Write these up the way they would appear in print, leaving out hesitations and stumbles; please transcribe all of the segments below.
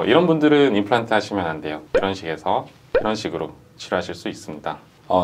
이런 분들은 임플란트 하시면 안 돼요. 이런 식으로 치료하실 수 있습니다.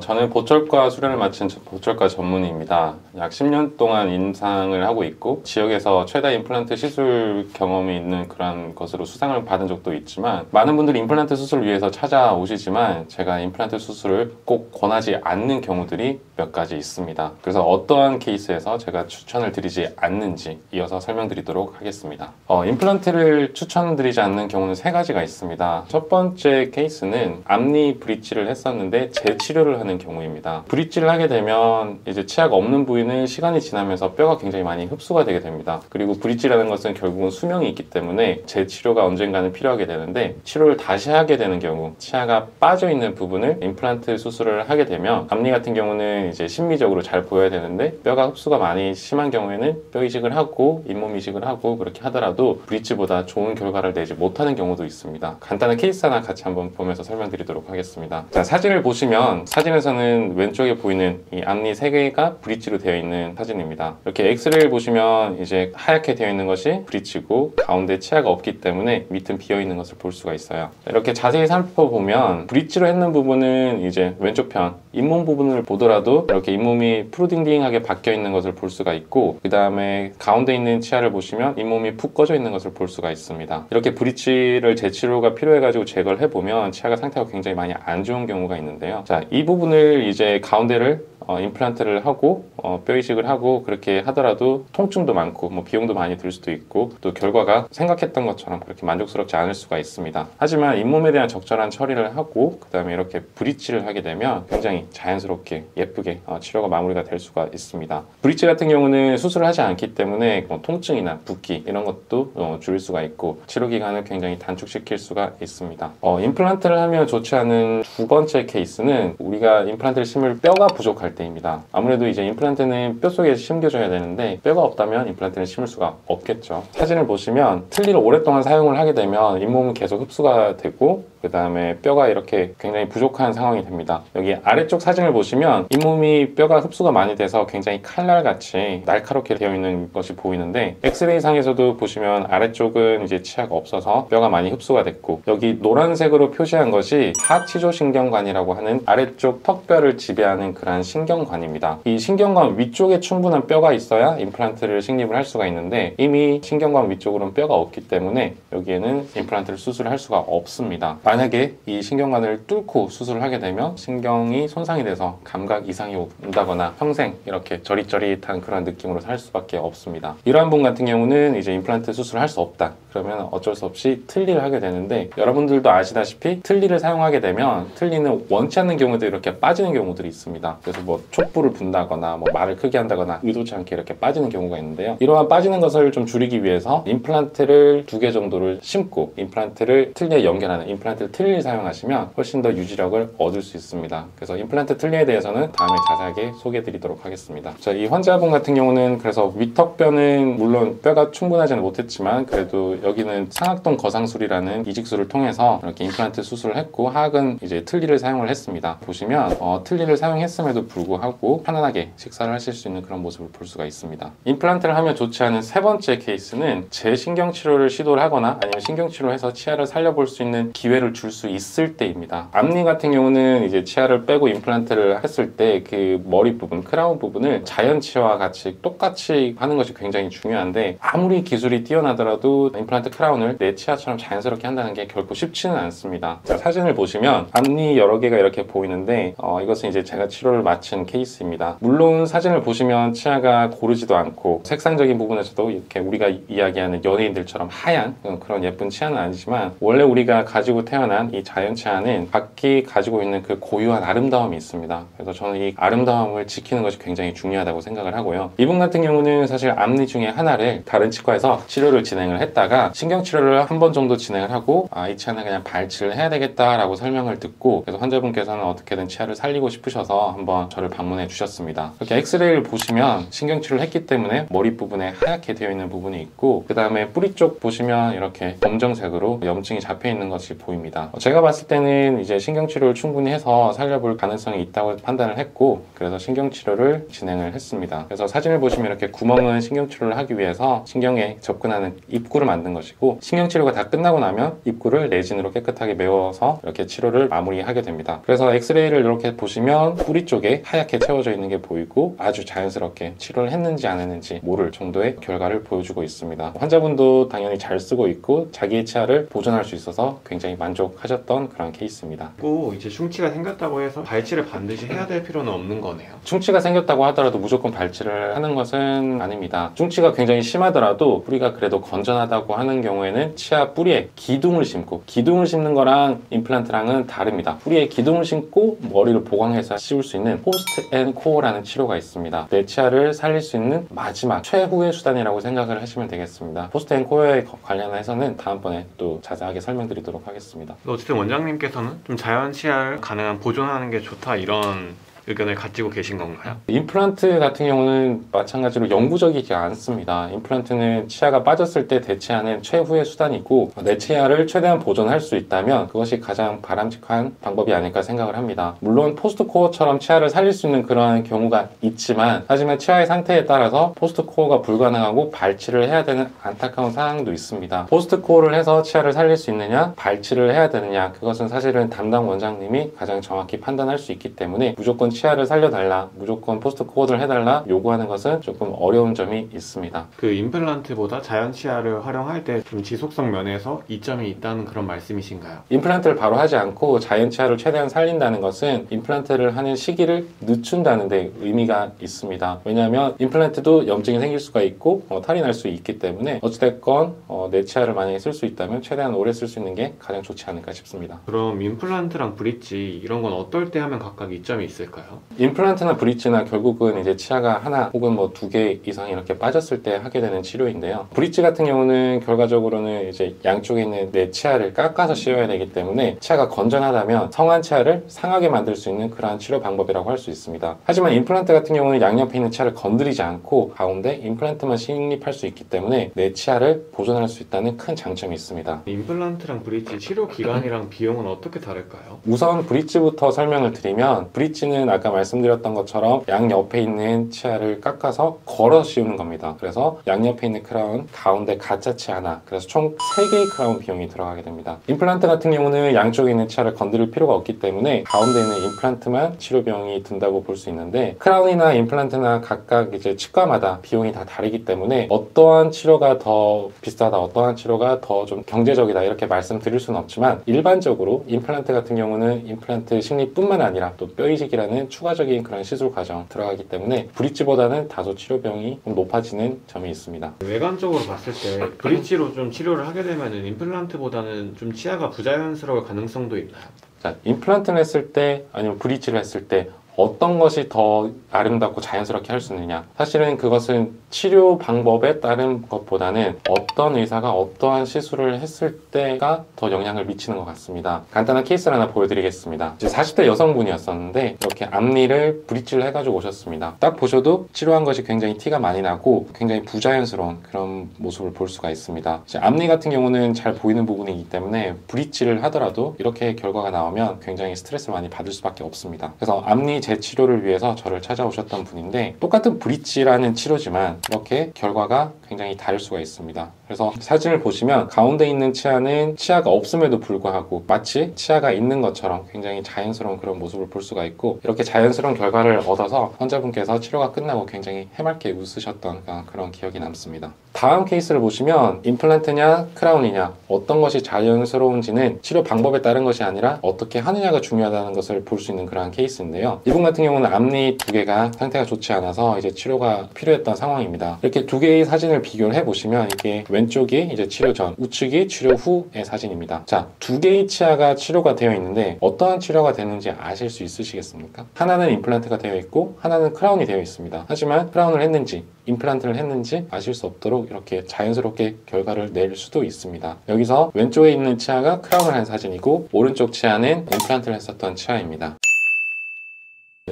저는 보철과 수련을 마친 보철과 전문의입니다. 약 10년 동안 임상을 하고 있고 지역에서 최다 임플란트 시술 경험이 있는 그런 것으로 수상을 받은 적도 있지만, 많은 분들이 임플란트 수술을 위해서 찾아오시지만 제가 임플란트 수술을 꼭 권하지 않는 경우들이 몇 가지 있습니다. 그래서 어떠한 케이스에서 제가 추천을 드리지 않는지 이어서 설명드리도록 하겠습니다. 임플란트를 추천드리지 않는 경우는 세 가지가 있습니다. 첫 번째 케이스는 앞니 브릿지를 했었는데 재치료를 하는 경우입니다. 브릿지를 하게 되면 이제 치아가 없는 부위는 시간이 지나면서 뼈가 굉장히 많이 흡수가 되게 됩니다. 그리고 브릿지라는 것은 결국은 수명이 있기 때문에 재치료가 언젠가는 필요하게 되는데, 치료를 다시 하게 되는 경우, 치아가 빠져 있는 부분을 임플란트 수술을 하게 되면 앞니 같은 경우는 이제 심미적으로 잘 보여야 되는데 뼈가 흡수가 많이 심한 경우에는 뼈 이식을 하고 잇몸 이식을 하고 그렇게 하더라도 브릿지보다 좋은 결과를 내지 못하는 경우도 있습니다. 간단한 케이스 하나 같이 한번 보면서 설명드리도록 하겠습니다. 자, 사진을 보시면, 사진에서는 왼쪽에 보이는 이 앞니 3개가 브릿지로 되어 있는 사진입니다. 이렇게 엑스레이를 보시면 이제 하얗게 되어 있는 것이 브릿지고 가운데 치아가 없기 때문에 밑은 비어 있는 것을 볼 수가 있어요. 이렇게 자세히 살펴보면 브릿지로 했는 부분은 이제 왼쪽 편 잇몸 부분을 보더라도 이렇게 잇몸이 푸르딩딩하게 바뀌어 있는 것을 볼 수가 있고, 그 다음에 가운데 있는 치아를 보시면 잇몸이 푹 꺼져 있는 것을 볼 수가 있습니다. 이렇게 브릿지를 재치료가 필요해가지고 제거를 해보면 치아가 상태가 굉장히 많이 안 좋은 경우가 있는데요. 자, 이 부분을 이제 가운데를 임플란트를 하고 뼈 이식을 하고 그렇게 하더라도 통증도 많고 비용도 많이 들 수도 있고, 또 결과가 생각했던 것처럼 그렇게 만족스럽지 않을 수가 있습니다. 하지만 잇몸에 대한 적절한 처리를 하고 그 다음에 이렇게 브릿지를 하게 되면 굉장히 자연스럽게 예쁘게 치료가 마무리가 될 수가 있습니다. 브릿지 같은 경우는 수술을 하지 않기 때문에 통증이나 붓기 이런 것도 줄일 수가 있고 치료 기간을 굉장히 단축시킬 수가 있습니다. 임플란트를 하면 좋지 않은 두 번째 케이스는 우리가 임플란트를 심을 뼈가 부족할 때입니다. 아무래도 이제 임플란트는 뼈 속에 심겨져야 되는데 뼈가 없다면 임플란트를 심을 수가 없겠죠. 사진을 보시면 틀니를 오랫동안 사용을 하게 되면 잇몸은 계속 흡수가 되고 그 다음에 뼈가 이렇게 굉장히 부족한 상황이 됩니다. 여기 아래쪽 사진을 보시면 잇몸이 뼈가 흡수가 많이 돼서 굉장히 칼날같이 날카롭게 되어 있는 것이 보이는데, 엑스레이 상에서도 보시면 아래쪽은 이제 치아가 없어서 뼈가 많이 흡수가 됐고, 여기 노란색으로 표시한 것이 하치조신경관이라고 하는 아래쪽 턱뼈를 지배하는 그러한 신경관입니다. 이 신경관 위쪽에 충분한 뼈가 있어야 임플란트를 식립을 할 수가 있는데, 이미 신경관 위쪽으로는 뼈가 없기 때문에 여기에는 임플란트를 수술할 수가 없습니다. 만약에 이 신경관을 뚫고 수술을 하게 되면 신경이 손상이 돼서 감각 이상이 온다거나 평생 이렇게 저릿저릿한 그런 느낌으로 살 수밖에 없습니다. 이러한 분 같은 경우는 이제 임플란트 수술을 할 수 없다. 그러면 어쩔 수 없이 틀니를 하게 되는데, 여러분들도 아시다시피 틀니를 사용하게 되면 틀니는 원치 않는 경우도 이렇게 빠지는 경우들이 있습니다. 그래서 촛불을 분다거나 말을 크게 한다거나 의도치 않게 이렇게 빠지는 경우가 있는데요. 이러한 빠지는 것을 좀 줄이기 위해서 임플란트를 2개 정도를 심고 임플란트를 틀니에 연결하는 임플란트 틀니를 사용하시면 훨씬 더 유지력을 얻을 수 있습니다. 그래서 임플란트 틀니에 대해서는 다음에 자세하게 소개해 드리도록 하겠습니다. 자, 이 환자분 같은 경우는 그래서 위턱뼈는 물론 뼈가 충분하지는 못했지만 그래도 여기는 상악동 거상술이라는 이직술을 통해서 이렇게 임플란트 수술을 했고, 하악은 이제 틀니를 사용을 했습니다. 보시면 틀니를 사용했음에도 불구하고 편안하게 식사를 하실 수 있는 그런 모습을 볼 수가 있습니다. 임플란트를 하면 좋지 않은 세 번째 케이스는 재신경치료를 시도를 하거나 아니면 신경치료해서 치아를 살려볼 수 있는 기회를 줄 수 있을 때입니다. 앞니 같은 경우는 이제 치아를 빼고 임플란트를 했을 때 그 머리 부분, 크라운 부분을 자연치아와 같이 똑같이 하는 것이 굉장히 중요한데, 아무리 기술이 뛰어나더라도 임플란트 크라운을 내 치아처럼 자연스럽게 한다는 게 결코 쉽지는 않습니다. 자, 사진을 보시면 앞니 여러 개가 이렇게 보이는데 이것은 이제 제가 치료를 마친 케이스입니다. 물론 사진을 보시면 치아가 고르지도 않고 색상적인 부분에서도 이렇게 우리가 이야기하는 연예인들처럼 하얀 그런 예쁜 치아는 아니지만, 원래 우리가 가지고 태어난 이 자연 치아는 각기 가지고 있는 그 고유한 아름다움이 있습니다. 그래서 저는 이 아름다움을 지키는 것이 굉장히 중요하다고 생각을 하고요. 이분 같은 경우는 사실 앞니 중에 하나를 다른 치과에서 치료를 진행을 했다가 신경치료를 한 번 정도 진행을 하고 이 치아는 그냥 발치를 해야 되겠다라고 설명을 듣고, 그래서 환자분께서는 어떻게든 치아를 살리고 싶으셔서 한번 저를 방문해 주셨습니다. 이렇게 엑스레이를 보시면 신경치료를 했기 때문에 머리 부분에 하얗게 되어 있는 부분이 있고, 그 다음에 뿌리 쪽 보시면 이렇게 검정색으로 염증이 잡혀 있는 것이 보입니다. 있습니다. 제가 봤을 때는 이제 신경치료를 충분히 해서 살려볼 가능성이 있다고 판단을 했고, 그래서 신경치료를 진행을 했습니다. 그래서 사진을 보시면 이렇게 구멍은 신경치료를 하기 위해서 신경에 접근하는 입구를 만든 것이고, 신경치료가 다 끝나고 나면 입구를 레진으로 깨끗하게 메워서 이렇게 치료를 마무리하게 됩니다. 그래서 엑스레이를 이렇게 보시면 뿌리 쪽에 하얗게 채워져 있는 게 보이고, 아주 자연스럽게 치료를 했는지 안 했는지 모를 정도의 결과를 보여주고 있습니다. 환자분도 당연히 잘 쓰고 있고 자기의 치아를 보존할 수 있어서 굉장히 만족하셨던 그런 케이스입니다. 꼭 이제 충치가 생겼다고 해서 발치를 반드시 해야 될 필요는 없는 거네요. 충치가 생겼다고 하더라도 무조건 발치를 하는 것은 아닙니다. 충치가 굉장히 심하더라도 뿌리가 그래도 건전하다고 하는 경우에는 치아 뿌리에 기둥을 심고, 기둥을 심는 거랑 임플란트랑은 다릅니다. 뿌리에 기둥을 심고 머리를 보강해서 씌울 수 있는 포스트 앤 코어라는 치료가 있습니다. 내 치아를 살릴 수 있는 마지막 최후의 수단이라고 생각을 하시면 되겠습니다. 포스트 앤 코어에 관련해서는 다음번에 또 자세하게 설명드리도록 하겠습니다. 어쨌든 원장님께서는 좀 자연 치아를 가능한 보존하는 게 좋다 이런 의견을 가지고 계신 건가요? 임플란트 같은 경우는 마찬가지로 영구적이지 않습니다. 임플란트는 치아가 빠졌을 때 대체하는 최후의 수단이고, 내 치아를 최대한 보존할 수 있다면 그것이 가장 바람직한 방법이 아닐까 생각을 합니다. 물론 포스트 코어처럼 치아를 살릴 수 있는 그러한 경우가 있지만, 하지만 치아의 상태에 따라서 포스트 코어가 불가능하고 발치를 해야 되는 안타까운 상황도 있습니다. 포스트 코어를 해서 치아를 살릴 수 있느냐, 발치를 해야 되느냐, 그것은 사실은 담당 원장님이 가장 정확히 판단할 수 있기 때문에 무조건 치아를 살려달라, 무조건 포스트 코어를 해달라 요구하는 것은 조금 어려운 점이 있습니다. 그 임플란트보다 자연 치아를 활용할 때 좀 지속성 면에서 이점이 있다는 그런 말씀이신가요? 임플란트를 바로 하지 않고 자연 치아를 최대한 살린다는 것은 임플란트를 하는 시기를 늦춘다는 데 의미가 있습니다. 왜냐하면 임플란트도 염증이 생길 수가 있고 탈이 날 수 있기 때문에 어찌됐건 내 치아를 만약에 쓸 수 있다면 최대한 오래 쓸 수 있는 게 가장 좋지 않을까 싶습니다. 그럼 임플란트랑 브릿지 이런 건 어떨 때 하면 각각 이점이 있을까요? 임플란트나 브릿지나 결국은 이제 치아가 하나 혹은 뭐 2개 이상 이렇게 빠졌을 때 하게 되는 치료인데요. 브릿지 같은 경우는 결과적으로는 이제 양쪽에 있는 내 치아를 깎아서 씌워야 되기 때문에 치아가 건전하다면 성한 치아를 상하게 만들 수 있는 그러한 치료 방법이라고 할 수 있습니다. 하지만 임플란트 같은 경우는 양옆에 있는 치아를 건드리지 않고 가운데 임플란트만 식립할 수 있기 때문에 내 치아를 보존할 수 있다는 큰 장점이 있습니다. 임플란트랑 브릿지 치료 기간이랑 비용은 어떻게 다를까요? 우선 브릿지부터 설명을 드리면, 브릿지는 아까 말씀드렸던 것처럼 양옆에 있는 치아를 깎아서 걸어 씌우는 겁니다. 그래서 양옆에 있는 크라운, 가운데 가짜 치아 하나, 그래서 총 3개의 크라운 비용이 들어가게 됩니다. 임플란트 같은 경우는 양쪽에 있는 치아를 건드릴 필요가 없기 때문에 가운데 있는 임플란트만 치료 비용이 든다고 볼 수 있는데, 크라운이나 임플란트나 각각 이제 치과마다 비용이 다 다르기 때문에 어떠한 치료가 더 비싸다, 어떠한 치료가 더 좀 경제적이다 이렇게 말씀드릴 수는 없지만, 일반적으로 임플란트 같은 경우는 임플란트 식립뿐만 아니라 또 뼈 이식이라는 추가적인 그런 시술 과정 들어가기 때문에 브릿지보다는 다소 치료 비용이 좀 높아지는 점이 있습니다. 외관적으로 봤을 때 브릿지로 좀 치료를 하게 되면 임플란트보다는 좀 치아가 부자연스러울 가능성도 있나요? 자, 임플란트를 했을 때 아니면 브릿지를 했을 때 어떤 것이 더 아름답고 자연스럽게 할 수 있느냐, 사실은 그것은 치료 방법에 따른 것보다는 어떤 의사가 어떠한 시술을 했을 때가 더 영향을 미치는 것 같습니다. 간단한 케이스를 하나 보여드리겠습니다. 이제 40대 여성분이었었는데 이렇게 앞니를 브릿지를 해가지고 오셨습니다. 딱 보셔도 치료한 것이 굉장히 티가 많이 나고 굉장히 부자연스러운 그런 모습을 볼 수가 있습니다. 이제 앞니 같은 경우는 잘 보이는 부분이기 때문에 브릿지를 하더라도 이렇게 결과가 나오면 굉장히 스트레스를 많이 받을 수밖에 없습니다. 그래서 앞니 재치료를 위해서 저를 찾아오셨던 분인데, 똑같은 브릿지라는 치료지만 이렇게 결과가 굉장히 다를 수가 있습니다. 그래서 사진을 보시면 가운데 있는 치아는 치아가 없음에도 불구하고 마치 치아가 있는 것처럼 굉장히 자연스러운 그런 모습을 볼 수가 있고, 이렇게 자연스러운 결과를 얻어서 환자분께서 치료가 끝나고 굉장히 해맑게 웃으셨던 그런 기억이 남습니다. 다음 케이스를 보시면 임플란트냐 크라운이냐 어떤 것이 자연스러운지는 치료 방법에 따른 것이 아니라 어떻게 하느냐가 중요하다는 것을 볼 수 있는 그러한 케이스인데요. 이분 같은 경우는 앞니 2개가 상태가 좋지 않아서 이제 치료가 필요했던 상황입니다. 이렇게 2개의 사진을 비교를 해보시면 이게 왼쪽이 이제 치료 전, 우측이 치료 후의 사진입니다. 자, 2개의 치아가 치료가 되어 있는데 어떠한 치료가 되는지 아실 수 있으시겠습니까? 하나는 임플란트가 되어 있고 하나는 크라운이 되어 있습니다. 하지만 크라운을 했는지 임플란트를 했는지 아실 수 없도록 이렇게 자연스럽게 결과를 낼 수도 있습니다. 여기서 왼쪽에 있는 치아가 크라운을 한 사진이고 오른쪽 치아는 임플란트를 했었던 치아입니다.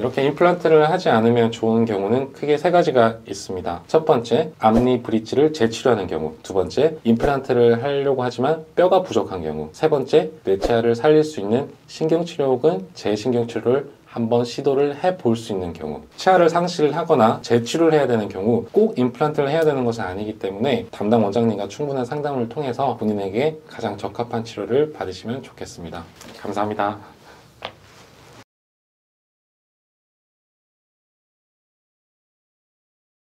이렇게 임플란트를 하지 않으면 좋은 경우는 크게 세 가지가 있습니다. 첫 번째, 앞니 브릿지를 재치료하는 경우. 두 번째, 임플란트를 하려고 하지만 뼈가 부족한 경우. 세 번째, 내 치아를 살릴 수 있는 신경치료 혹은 재신경치료를 한번 시도를 해볼 수 있는 경우. 치아를 상실을 하거나 재치료를 해야 되는 경우 꼭 임플란트를 해야 되는 것은 아니기 때문에 담당 원장님과 충분한 상담을 통해서 본인에게 가장 적합한 치료를 받으시면 좋겠습니다. 감사합니다.